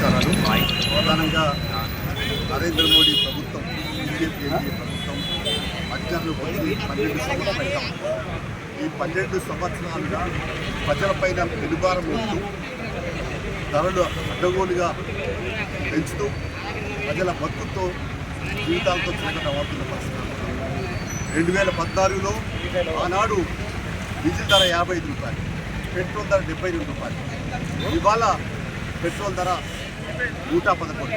నమస్కారాలు. ప్రధానంగా నరేంద్ర మోడీ ప్రభుత్వం, బీజేపీ ప్రభుత్వం అధికారంలోకి వచ్చి 12 సంవత్సరాలు అయింది. ఈ 12 సంవత్సరాలుగా ప్రజలపైన పెనుభారం మోపుతూ ధరలు అడ్డగోలుగా పెంచుతూ ప్రజల బతుకుతో జీవితాలతో చిన్న అవుతున్న పరిస్థితి. 2014లో ఆనాడు డీజిల్ ధర 55 రూపాయలు, పెట్రోల్ ధర 72 రూపాయలు. ఇవాళ పెట్రోల్ ధర 111,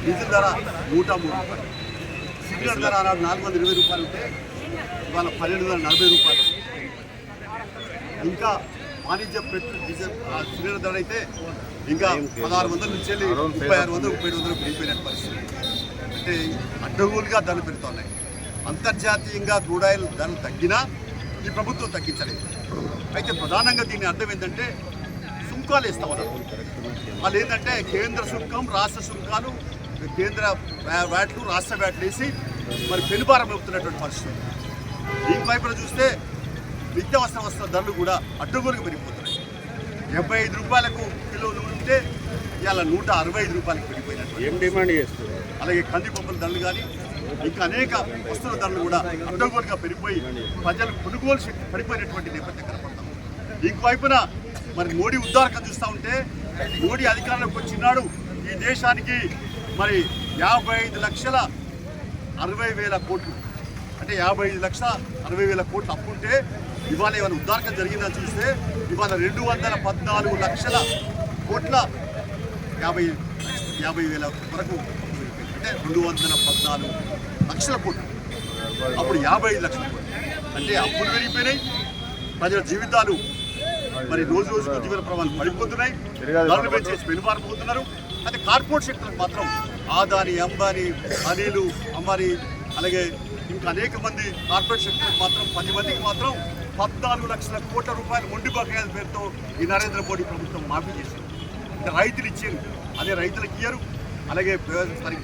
డీజిల్ ధర 103 రూపాయలు. సిలిండర్ ధర ఆనాడు 420 రూపాయలు ఉంటే ఇవాళ 1240 రూపాయలు. ఇంకా వాణిజ్య పెట్రోల్ డీజిల్ సిలిండర్ ధర అయితే ఇంకా 1600 నుంచి వెళ్ళి 3600, 3700 పెరిగిపోయిన పరిస్థితి. అంటే అడ్డగోలుగా ధరలు పెరుగుతున్నాయి. అంతర్జాతీయంగా క్రూడ్ ఆయిల్ ధరలు తగ్గినా ఈ ప్రభుత్వం తగ్గించలేదు. అయితే ప్రధానంగా దీని అర్థం ఏంటంటే సుంకాలు ఇస్తా ఉన్నారు. వాళ్ళు ఏంటంటే కేంద్ర సుంకం, రాష్ట్ర సుంకాలు, కేంద్ర వ్యాట్లు, రాష్ట్ర వ్యాట్లు వేసి మరి పెనుభారం అవుతున్నటువంటి పరిస్థితి. ఇంకోవైపున చూస్తే నిత్యావసర వస్తువుల ధరలు కూడా అడ్డగోలుగా పెరిగిపోతున్నాయి. 75 రూపాయలకు కిలో నూనె ఉంటే ఇవాళ 165 రూపాయలకు పెరిగిపోయినట్టు. ఏం డిమాండ్ చేస్తుంది? అలాగే కందిపప్పుల ధరలు కానీ ఇంకా అనేక వస్తువుల ధరలు కూడా అడ్డగోలుగా పెరిగిపోయి ప్రజలు కొనుగోలు శక్తి పడిపోయినటువంటి నేపథ్యం కనపడతాం. ఇంకోవైపున మరి మోడీ ఉద్దారకం చూస్తూ ఉంటే మోడీ అధికారంలోకి వచ్చినాడు ఈ దేశానికి మరి 55,60,000 కోట్లు, అంటే 55,60,000 కోట్లు అప్పు ఉంటే ఇవాళ ఏమైనా ఉద్దారకం జరిగిందని చూస్తే ఇవాళ 214 లక్షల కోట్ల 50,000 వరకు, అంటే 214 లక్షల కోట్లు. అప్పుడు 55 లక్షల కోట్లు. అంటే అప్పులు పెరిగిపోయినాయి, ప్రజల జీవితాలు మరి రోజు రోజుకు జీవన ప్రమాణాలు పడిపోతున్నాయి, ధరలు పెంచేసి పెనుమారిపోతున్నారు. అయితే కార్పొరేట్ సెక్టర్కి మాత్రం ఆదాని, అంబానీ, అనిలు, అంబానీ, అలాగే ఇంకా అనేక మంది కార్పొరేట్ సెక్టర్కి మాత్రం 10 మందికి మాత్రం 14 లక్షల కోట్ల రూపాయలు మొండి బకాయిల పేరుతో ఈ నరేంద్ర మోడీ ప్రభుత్వం మాఫీ చేసింది. అంటే రైతులు ఇచ్చారు, అదే రైతులకు ఇయ్యరు. అలాగే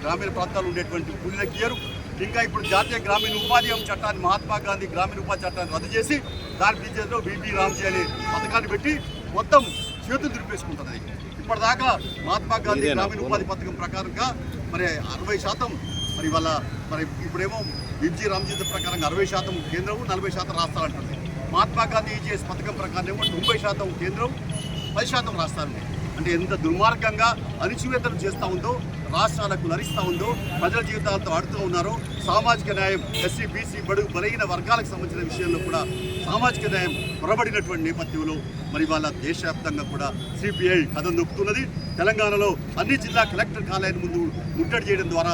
గ్రామీణ ప్రాంతాల్లో ఉండేటువంటి కూలీలకు ఇయ్యరు. ఇంకా ఇప్పుడు జాతీయ గ్రామీణ ఉపాధి హామీ చట్టాన్ని, మహాత్మా గాంధీ గ్రామీణ ఉపాధి చట్టాన్ని రద్దు చేసి దాని బీజేపీలో బీబీ రామ్జీ అనే పథకాన్ని పెట్టి మొత్తం చేతులు దులిపేసుకుంటున్నది. ఇప్పటిదాకా మహాత్మా గాంధీ గ్రామీణ ఉపాధి పథకం ప్రకారంగా మరి 60%, మరి వాళ్ళ మరి ఇప్పుడేమో బీబీ రామ్జీ ప్రకారంగా 60% కేంద్రం, 40% రాష్ట్రాలు అంటుంది. మహాత్మా గాంధీ ఈజీఎస్ పథకం ప్రకారం ఏమో 90% కేంద్రం, 10% రాష్ట్రాలు. అంటే ఎంత దుర్మార్గంగా అణిచివేతలు చేస్తూ ఉందో, రాష్ట్రాలకు నరిస్తూ ఉందో, ప్రజల జీవితాలతో ఆడుతూ ఉన్నారో. సామాజిక న్యాయం, ఎస్సీ, బీసీ, బడుగు బలహీన వర్గాలకు సంబంధించిన విషయంలో కూడా సామాజిక న్యాయం పొరబడినటువంటి నేపథ్యంలో మరి వాళ్ళ దేశవ్యాప్తంగా కూడా సిపిఐ కథం నొక్కుతున్నది. తెలంగాణలో అన్ని జిల్లా కలెక్టర్ కార్యాలయం ముందు ముట్టడి చేయడం ద్వారా,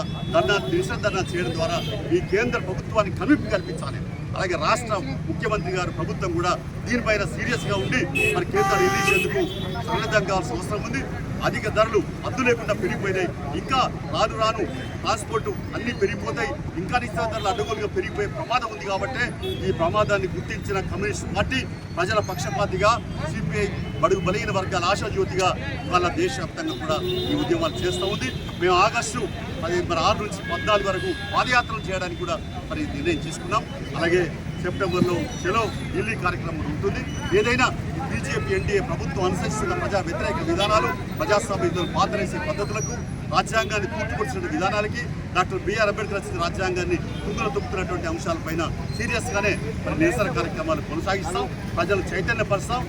నిరసన ధర్నా చేయడం ద్వారా ఈ కేంద్ర ప్రభుత్వానికి కనువిప్పు కల్పించాలి. అలాగే రాష్ట్ర ముఖ్యమంత్రి గారు, ప్రభుత్వం కూడా దీనిపైన సీరియస్గా ఉండి మరి కేంద్రం నిధులేసేందుకు సన్నద్ధం కావాల్సిన అవసరం ఉంది. అధిక ధరలు హద్దు లేకుండా పెరిగిపోయినాయి. ఇంకా రాను రాను ట్రాన్స్పోర్టు అన్నీ పెరిగిపోతాయి. ఇంకా నిత్యావసర ధరలు అడ్డగోలుగా పెరిగిపోయే ప్రమాదం ఉంది. కాబట్టి ఈ ప్రమాదాన్ని గుర్తించిన కమ్యూనిస్ట్ పార్టీ ప్రజల పక్షపాతిగా, సిపిఐ బడుగు బలహీన వర్గాల ఆశాజ్యోతిగా ఇవాళ దేశవ్యాప్తంగా కూడా ఈ ఉద్యమాలు చేస్తూ ఉంది. మేము ఆగస్టు 6 నుంచి 14 వరకు పాదయాత్రలు చేయడానికి కూడా మరి నిర్ణయం తీసుకున్నాం. అలాగే సెప్టెంబర్లో చలో ఢిల్లీ కార్యక్రమం ఉంటుంది. ఏదైనా బీజేపీ, ఎన్డీఏ ప్రభుత్వం అనుసరిస్తున్న ప్రజా వ్యతిరేక విధానాలు, ప్రజాస్వామ్యంలో పాతరేసే పద్ధతులకు, రాజ్యాంగాన్ని పూర్తిపరిచిన విధానాలకి, డాక్టర్ బిఆర్ అంబేద్కర్ రచించిన రాజ్యాంగాన్ని కుంగలు తొక్కుతున్నటువంటి అంశాలపైన సీరియస్గానే మరి నిరసన కార్యక్రమాలు కొనసాగిస్తాం. ప్రజలు చైతన్యపరుస్తాం.